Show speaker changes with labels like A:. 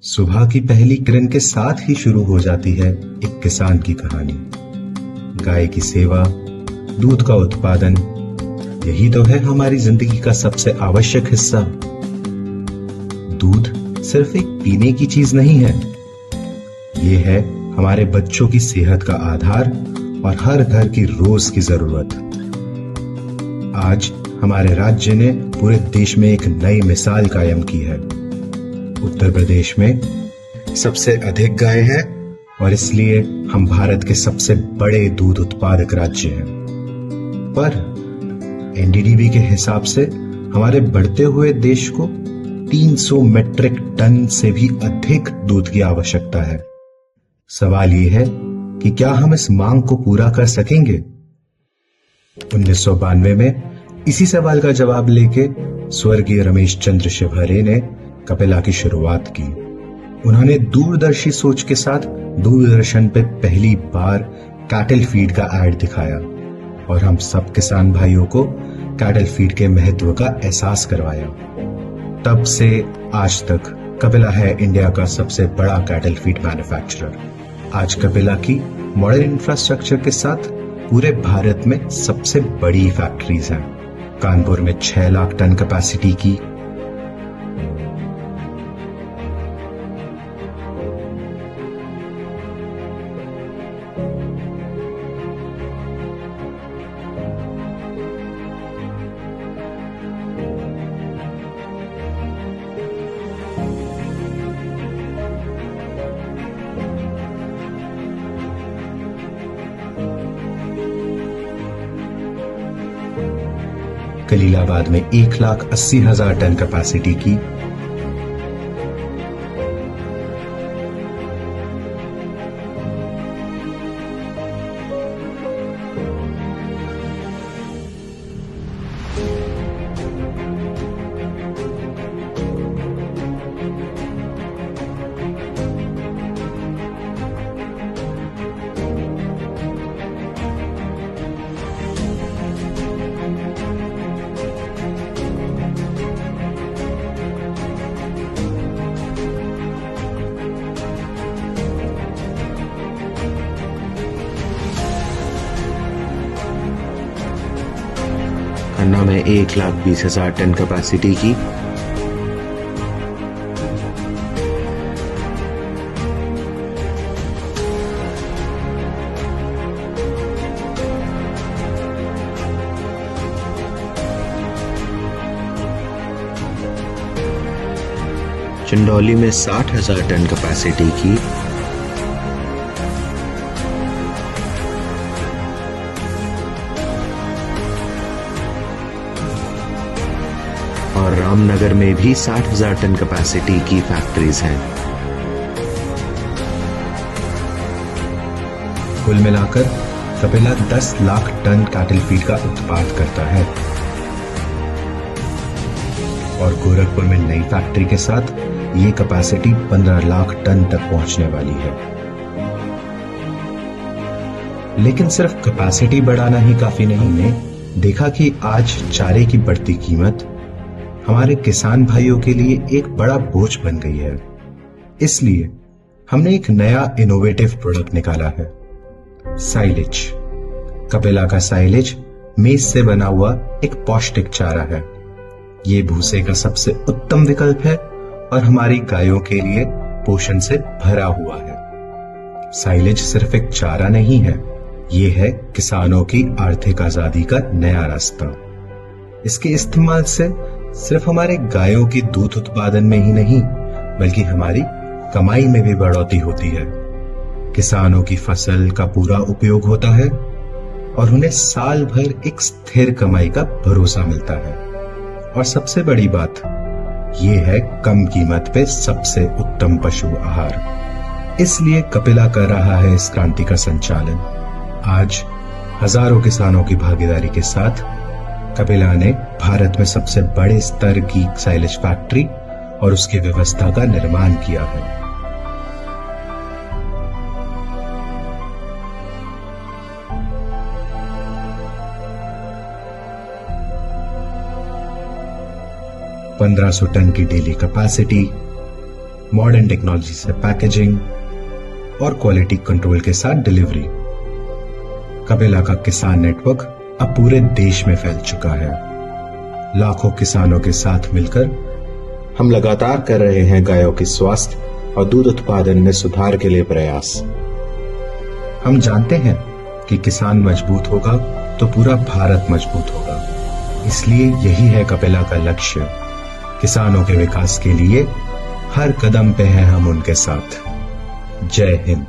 A: सुबह की पहली किरण के साथ ही शुरू हो जाती है एक किसान की कहानी। गाय की सेवा, दूध का उत्पादन, यही तो है हमारी जिंदगी का सबसे आवश्यक हिस्सा। दूध सिर्फ एक पीने की चीज नहीं है, ये है हमारे बच्चों की सेहत का आधार और हर घर की रोज की जरूरत। आज हमारे राज्य ने पूरे देश में एक नई मिसाल कायम की है। उत्तर प्रदेश में सबसे अधिक गाय हैं और इसलिए हम भारत के सबसे बड़े दूध उत्पादक राज्य हैं। पर एनडीडीबी के हिसाब से हमारे बढ़ते हुए देश को 300 मीट्रिक टन से भी अधिक दूध की आवश्यकता है। सवाल यह है कि क्या हम इस मांग को पूरा कर सकेंगे? 1992 में इसी सवाल का जवाब लेके स्वर्गीय रमेश चंद्र शिवहरे ने कपिला की शुरुआत की। उन्होंने दूरदर्शी सोच के साथ दूरदर्शन पे पहली बार कैटल फीड का ऐड दिखाया और हम सब किसान भाइयों को कैटल फीड के महत्व का एहसास करवाया। तब से आज तक कपिला है इंडिया का सबसे बड़ा कैटल फीड मैन्युफैक्चरर। आज कपिला की मॉडर्न इंफ्रास्ट्रक्चर के साथ पूरे भारत में सबसे बड़ी फैक्ट्रीज हैं। कानपुर में 6 लाख टन कैपेसिटी की, कलीलाबाद में 1,80,000 टन कैपेसिटी की, खन्ना में 1,20,000 टन कैपेसिटी की, चंदौली में 60,000 टन कैपेसिटी की, और रामनगर में भी 60,000 टन कैपेसिटी की फैक्ट्रीज हैं। कुल मिलाकर Kapila 10 lakh ton cattle feed का उत्पाद करता है और गोरखपुर में नई फैक्ट्री के साथ ये कैपेसिटी 15 लाख टन तक पहुंचने वाली है। लेकिन सिर्फ कैपेसिटी बढ़ाना ही काफी नहीं। हमने देखा कि आज चारे की बढ़ती कीमत हमारे किसान भाइयों के लिए एक बड़ा बोझ बन गई है। इसलिए हमने एक नया इनोवेटिव प्रोडक्ट निकाला है, साइलेज। कपिला का साइलेज मेज से बना हुआ एक पौष्टिक चारा है। ये भूसे का सबसे उत्तम विकल्प है और हमारी गायों के लिए पोषण से भरा हुआ है। साइलेज सिर्फ एक चारा नहीं है, ये है किसानों की आर्थिक आजादी का नया रास्ता। इसके इस्तेमाल से सिर्फ हमारे गायों की दूध उत्पादन में ही नहीं बल्कि हमारी कमाई में भी बढ़ोतरी होती है। किसानों की फसल का पूरा उपयोग होता है और उन्हें साल भर एक स्थिर कमाई का भरोसा मिलता है। और सबसे बड़ी बात यह है कम कीमत पे सबसे उत्तम पशु आहार। इसलिए कपिला कर रहा है इस क्रांति का संचालन। आज हजारों किसानों की भागीदारी के साथ कपिला ने भारत में सबसे बड़े स्तर की साइलेज फैक्ट्री और उसकी व्यवस्था का निर्माण किया है। $1,500 टन की डेली कैपेसिटी, मॉडर्न टेक्नोलॉजी से पैकेजिंग और क्वालिटी कंट्रोल के साथ डिलीवरी। कपिला का किसान नेटवर्क अब पूरे देश में फैल चुका है। लाखों किसानों के साथ मिलकर हम लगातार कर रहे हैं गायों की स्वास्थ्य और दूध उत्पादन में सुधार के लिए प्रयास। हम जानते हैं कि किसान मजबूत होगा तो पूरा भारत मजबूत होगा। इसलिए यही है कपिला का लक्ष्य। किसानों के विकास के लिए हर कदम पे हैं हम उनके साथ। जय हिंद।